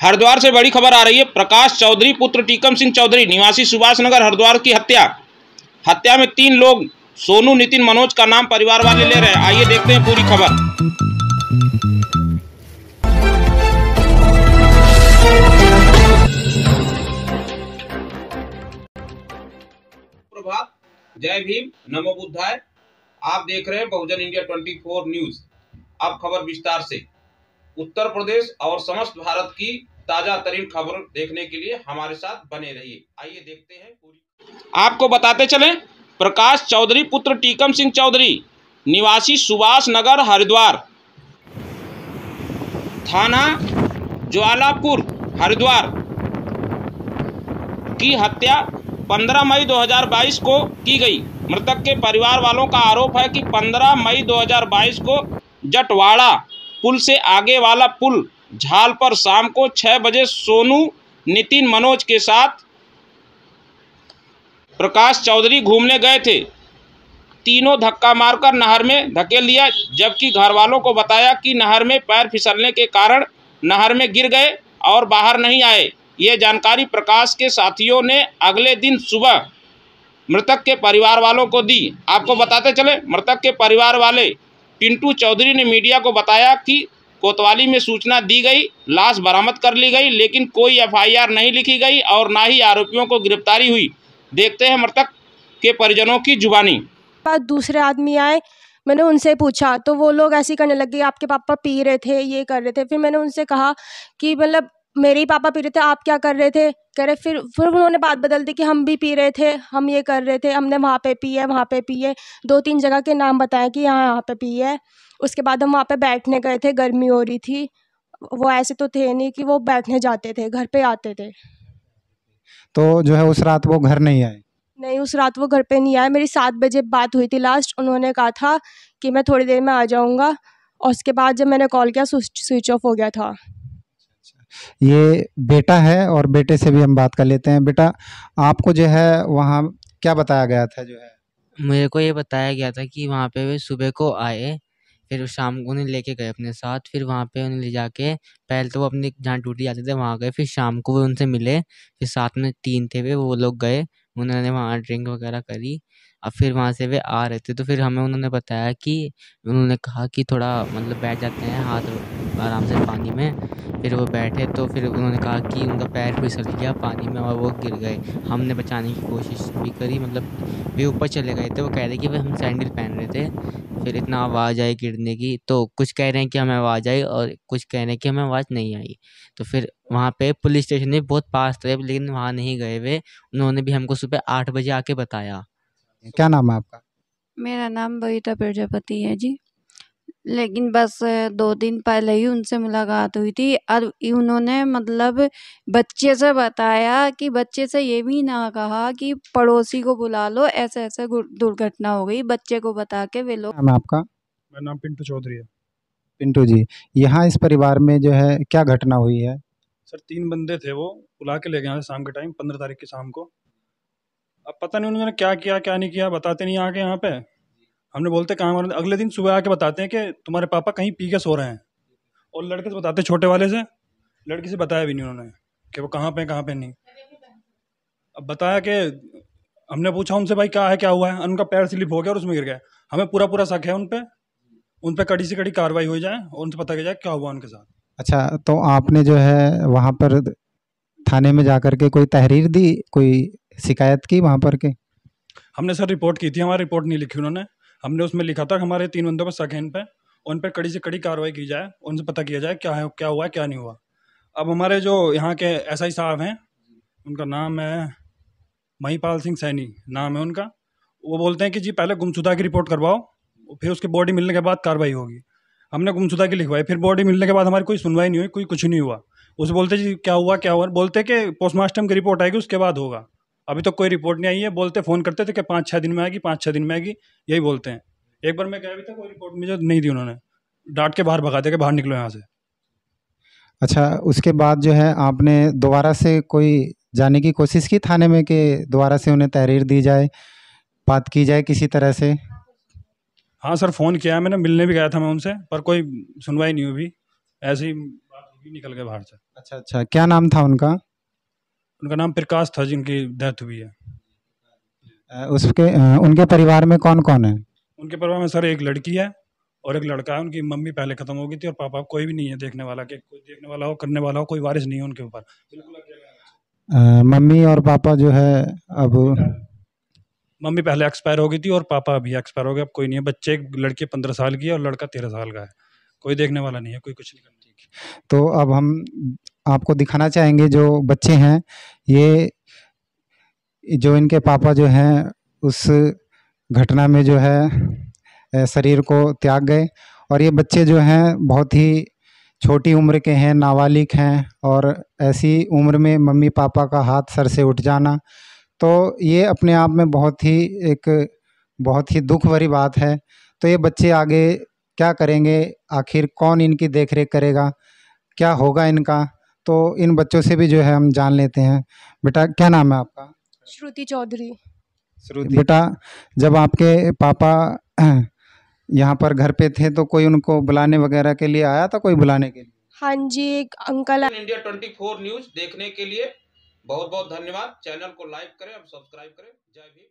हरिद्वार से बड़ी खबर आ रही है। प्रकाश चौधरी पुत्र टीकम सिंह चौधरी निवासी सुभाष नगर हरिद्वार की हत्या में 3 लोग सोनू, नितिन, मनोज का नाम परिवार वाले ले रहे हैं। आइए देखते हैं पूरी खबर। प्रभात, जय भीम, नमो बुद्धाय। आप देख रहे हैं बहुजन इंडिया 24 न्यूज। अब खबर विस्तार से। उत्तर प्रदेश और समस्त भारत की ताजा तरीन खबर देखने के लिए हमारे साथ बने रहिए। आइए देखते हैं पूरी। आपको बताते चलें, प्रकाश चौधरी पुत्र टीकम सिंह चौधरी निवासी सुभाष नगर हरिद्वार, थाना ज्वालापुर हरिद्वार की हत्या 15 मई 2022 को की गई। मृतक के परिवार वालों का आरोप है कि 15 मई 2022 को जटवाड़ा पुल से आगे वाला पुल झाल पर शाम को 6 बजे सोनू, नितिन, मनोज के साथ प्रकाश चौधरी घूमने गए थे। तीनों धक्का मारकर नहर में धकेल दिया, जबकि घर वालों को बताया कि नहर में पैर फिसलने के कारण नहर में गिर गए और बाहर नहीं आए। ये जानकारी प्रकाश के साथियों ने अगले दिन सुबह मृतक के परिवार वालों को दी। आपको बताते चले, मृतक के परिवार वाले पिंटू चौधरी ने मीडिया को बताया कि कोतवाली में सूचना दी गई, लाश बरामद कर ली गई, लेकिन कोई एफआईआर नहीं लिखी गई और ना ही आरोपियों को गिरफ्तारी हुई। देखते हैं मृतक के परिजनों की जुबानी। दूसरे आदमी आए, मैंने उनसे पूछा तो वो लोग ऐसे करने लगे, आपके पापा पी रहे थे, ये कर रहे थे। फिर मैंने उनसे कहा कि मतलब मेरे ही पापा पी रहे थे, आप क्या कर रहे थे? कह रहे फिर उन्होंने बात बदल दी कि हम भी पी रहे थे, हम ये कर रहे थे, हमने वहाँ पे पी है, वहाँ पे पी है। 2-3 जगह के नाम बताए कि यहाँ पे पी है। उसके बाद हम वहाँ पे बैठने गए थे, गर्मी हो रही थी। वो ऐसे तो थे नहीं कि वो बैठने जाते थे, घर पे आते थे। तो जो है उस रात वो घर नहीं आए? नहीं, उस रात वो घर पे नहीं आए। मेरी 7 बजे बात हुई थी लास्ट। उन्होंने कहा था कि मैं थोड़ी देर में आ जाऊँगा, और उसके बाद जब मैंने कॉल किया स्विच ऑफ हो गया था। ये बेटा है और बेटे से भी हम बात कर लेते हैं। बेटा, आपको जो है वहाँ क्या बताया गया था? जो है मेरे को ये बताया गया था कि वहाँ पे वे सुबह को आए, फिर शाम को उन्हें लेके गए अपने साथ। फिर वहाँ पे उन्हें ले जाके पहले तो वो अपनी जहाँ ड्यूटी जाते थे वहाँ गए, फिर शाम को वो उनसे मिले। फिर साथ में 3 थे वो लोग गए, उन्होंने वहाँ ड्रिंक वगैरह करी। अब फिर वहाँ से वे आ रहे थे तो फिर हमें उन्होंने बताया कि उन्होंने कहा कि थोड़ा मतलब बैठ जाते हैं हाथ आराम से पानी में। फिर वो बैठे तो फिर उन्होंने कहा कि उनका पैर फिसल गया पानी में और वो गिर गए। हमने बचाने की कोशिश भी करी, मतलब वे ऊपर चले गए थे। वो कह रहे कि वे हम सैंडल पहन रहे थे, फिर इतना आवाज़ आई गिरने की। तो कुछ कह रहे हैं कि हमें आवाज़ आई और कुछ कह रहे हैं कि हमें आवाज़ नहीं आई। तो फिर वहाँ पे पुलिस स्टेशन भी बहुत पास थे, लेकिन वहाँ नहीं गए वे। उन्होंने भी हमको सुबह 8 बजे आके बताया। क्या नाम है आपका? मेरा नाम बबीता प्रजापति है जी। लेकिन बस 2 दिन पहले ही उनसे मुलाकात हुई थी और उन्होंने मतलब बच्चे से बताया कि बच्चे से ये भी ना कहा कि पड़ोसी को बुला लो, ऐसे ऐसे दुर्घटना हो गई। बच्चे को बता के वे लोग। नाम है आपका? मेरा नाम पिंटू चौधरी है। पिंटू जी, यहाँ इस परिवार में जो है क्या घटना हुई है? सर 3 बंदे थे, वो बुला के ले गए शाम के टाइम, 15 तारीख की शाम को। अब पता नहीं उन्होंने क्या किया क्या नहीं किया, बताते नहीं आके यहाँ पे। हमने बोलते कहाँ, अगले दिन सुबह आके बताते हैं कि तुम्हारे पापा कहीं पी के सो रहे हैं। और लड़के से बताते, छोटे वाले से, लड़की से बताया भी नहीं उन्होंने कि वो कहाँ पे नहीं। अब बताया कि हमने पूछा उनसे भाई क्या है, क्या हुआ है? उनका पैर स्लिप हो गया और उसमें गिर गया। हमें पूरा शक है उन पे कड़ी से कड़ी कार्रवाई हो जाए और उनसे पता जाए क्या हुआ उनके साथ। अच्छा, तो आपने जो है वहाँ पर थाने में जाकर के कोई तहरीर दी, कोई शिकायत की वहाँ पर के? हमने सर रिपोर्ट की थी, हमारी रिपोर्ट नहीं लिखी उन्होंने। हमने उसमें लिखा था कि हमारे 3 बंदों पर शक है इन पे, उन पर कड़ी से कड़ी कार्रवाई की जाए, उनसे पता किया जाए क्या है, क्या हुआ क्या नहीं हुआ। अब हमारे जो यहाँ के एसआई साहब हैं, उनका नाम है महिपाल सिंह सैनी नाम है उनका। वो बोलते हैं कि जी पहले गुमशुदा की रिपोर्ट करवाओ, फिर उसके बॉडी मिलने के बाद कार्रवाई होगी। हमने गुमशुदा की लिखवाई, फिर बॉडी मिलने के बाद हमारी कोई सुनवाई नहीं हुई, कुछ नहीं हुआ। उसे बोलते जी क्या हुआ, बोलते कि पोस्टमार्टम की रिपोर्ट आएगी उसके बाद होगा। अभी तो कोई रिपोर्ट नहीं आई है। बोलते फ़ोन करते थे कि 5-6 दिन में आएगी, 5-6 दिन में आएगी, यही बोलते हैं। एक बार मैं गया भी था, कोई रिपोर्ट मुझे नहीं दी उन्होंने, डांट के बाहर भगा दिया कि बाहर निकलो यहाँ से। अच्छा, उसके बाद जो है आपने दोबारा से कोई जाने की कोशिश की थाने में कि दोबारा से उन्हें तहरीर दी जाए, बात की जाए किसी तरह से? हाँ सर, फ़ोन किया है मैंने, मिलने भी गया था मैं उनसे, पर कोई सुनवाई नहीं हुई। ऐसी बात अभी निकल गए बाहर से। अच्छा अच्छा, क्या नाम था उनका? उनका नाम प्रकाश था, जिनकी डेथ हुई है। उनके परिवार में कौन कौन है? उनके परिवार में सर एक लड़की है और एक लड़का है। उनकी मम्मी पहले खत्म हो गई थी और पापा कोई भी नहीं है देखने वाला, कि कोई देखने वाला हो, करने वाला हो, कोई वारिस नहीं है उनके ऊपर, बिल्कुल अकेले हैं। मम्मी और पापा जो है अब मम्मी पहले एक्सपायर हो गई थी और पापा अभी एक्सपायर हो गए, अब कोई नहीं है। बच्चे, एक लड़की 15 साल की है और लड़का 13 साल का है। कोई देखने वाला नहीं है, कोई कुछ नहीं करना। तो अब हम आपको दिखाना चाहेंगे जो बच्चे हैं, ये जो इनके पापा जो हैं उस घटना में जो है शरीर को त्याग गए। और ये बच्चे जो हैं बहुत ही छोटी उम्र के हैं, नाबालिग हैं, और ऐसी उम्र में मम्मी पापा का हाथ सर से उठ जाना, तो ये अपने आप में बहुत ही दुख भरी बात है। तो ये बच्चे आगे क्या करेंगे, आखिर कौन इनकी देख रेख करेगा, क्या होगा इनका? तो इन बच्चों से भी जो है हम जान लेते हैं। बेटा क्या नाम है आपका? श्रुति चौधरी। श्रुति बेटा, जब आपके पापा यहाँ पर घर पे थे तो कोई उनको बुलाने वगैरह के लिए आया था, कोई बुलाने के लिए? हाँ जी, एक अंकल। इंडिया 24 न्यूज़ देखने के लिए बहुत बहुत धन्यवाद। चैनल को लाइक करें और सब्सक्राइब करें। जय भीम।